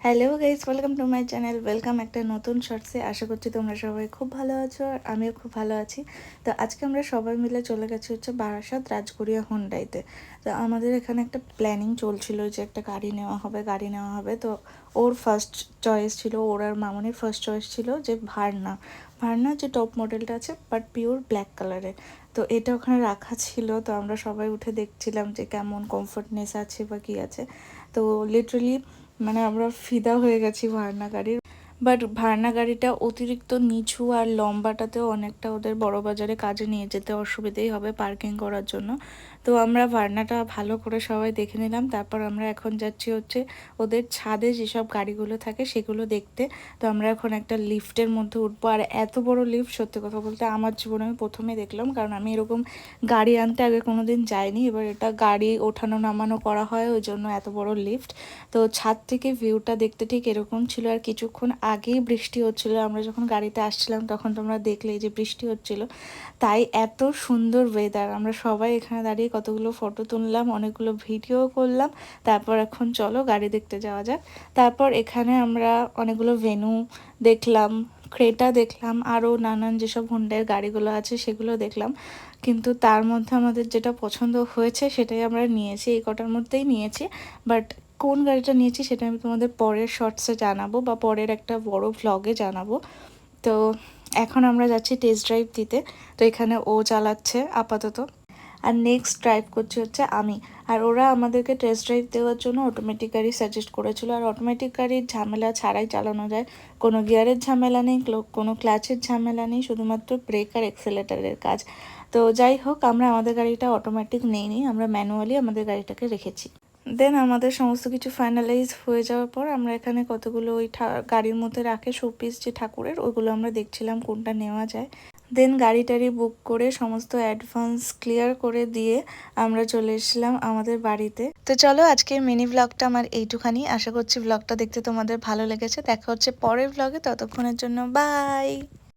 Hello guys, welcome to my channel. Welcome একটা নতুন শর্টসে। আশা করছি তোমরা সবাই খুব ভালো আছো আর আমিও খুব ভালো আছি। তো আজকে আমরা সবাই মিলে চলে গেছি হচ্ছে বারাসাত রাজগড়িয়া হুন্ডাইতে। তো আমাদের এখানে একটা প্ল্যানিং চলছিল যে একটা গাড়ি নেওয়া হবে। তো ওর ফার্স্ট চয়েস ছিল, ওর আর মামনির ফার্স্ট চয়েস ছিল যে ভার্না। ভার্না যে টপ মডেলটা আছে বাট পিওর ব্ল্যাক কালারের। তো এটা ওখানে রাখা ছিল। তো আমরা সবাই উঠে দেখছিলাম যে কেমন কমফোর্টনেস আছে বা কী আছে। তো লিটারালি মানে আমরা ফিদা হয়ে গেছি ভার্না গাড়ির। বাট ভার্না গাড়িটা অতিরিক্ত নিচু আর লম্বাটাতেও অনেকটা ওদের বড় বাজারে কাজে নিয়ে যেতে অসুবিধেই হবে পার্কিং করার জন্য। তো আমরা ভার্নাটা ভালো করে সবাই দেখে নিলাম। তারপর আমরা এখন যাচ্ছি হচ্ছে ওদের ছাদে যেসব গাড়িগুলো থাকে সেগুলো দেখতে। তো আমরা এখন একটা লিফটের মধ্যে উঠবো। আর এত বড় লিফট, সত্যি কথা বলতে আমার জীবনে আমি প্রথমে দেখলাম, কারণ আমি এরকম গাড়ি আনতে আগে কোনো দিন যাইনি। এবার এটা গাড়ি ওঠানো নামানো করা হয়, ওই জন্য এত বড় লিফট। তো ছাদ থেকে ভিউটা দেখতে ঠিক এরকম ছিল। আর কিছুক্ষণ আগেই বৃষ্টি হচ্ছিল, আমরা যখন গাড়িতে আসছিলাম তখন তোমরা দেখলেই যে বৃষ্টি হচ্ছিল। তাই এত সুন্দর ওয়েদার, আমরা সবাই এখানে দাঁড়িয়ে কতগুলো ফটো তুললাম, অনেকগুলো ভিডিও করলাম। তারপর এখন চলো গাড়ি দেখতে যাওয়া যাক। তারপর এখানে আমরা অনেকগুলো ভেন্যু দেখলাম, ক্রেটা দেখলাম, আরও নানান যেসব হুন্ডাইয়ের গাড়িগুলো আছে সেগুলো দেখলাম। কিন্তু তার মধ্যে আমাদের যেটা পছন্দ হয়েছে সেটাই আমরা নিয়েছি, এই কটার মধ্যেই নিয়েছি। বাট কোন গাড়িটা নিয়েছি সেটা আমি তোমাদের পরের শর্টসে জানাবো বা পরের একটা বড় ভ্লগে জানাবো। তো এখন আমরা যাচ্ছি টেস্ট ড্রাইভ দিতে। তো এখানে ও চালাচ্ছে আপাতত, আর নেক্সট ড্রাইভ করছি হচ্ছে আমি। আর ওরা আমাদেরকে টেস্ট ড্রাইভ দেওয়ার জন্য অটোমেটিক গাড়ি সাজেস্ট করেছিল। আর অটোমেটিক গাড়ির ঝামেলা ছাড়াই চালানো যায়, কোনো গিয়ারের ঝামেলা নেই, কোনো ক্লাচের ঝামেলা নেই, শুধুমাত্র ব্রেক আর এক্সেলেটারের কাজ। তো যাই হোক, আমরা আমাদের গাড়িটা অটোমেটিক নেইনি, আমরা ম্যানুয়ালি আমাদের গাড়িটাকে রেখেছি। দেন আমাদের সমস্ত কিছু ফাইনালাইজ হয়ে যাওয়ার পর আমরা এখানে কতগুলো ওই গাড়ির মধ্যে রাখে শোপিস যে ঠাকুরের, ওইগুলো আমরা দেখছিলাম কোনটা নেওয়া যায়। দেন গাড়ি টাড়ি বুক করে সমস্ত অ্যাডভান্স ক্লিয়ার করে দিয়ে আমরা চলে এসেছিলাম আমাদের বাড়িতে। তো চলো, আজকের মিনি ব্লগটা আমার এইটুখানি। আশা করছি ব্লগটা দেখতে তোমাদের ভালো লেগেছে। দেখা হচ্ছে পরের ব্লগে, ততক্ষণের জন্য বাই।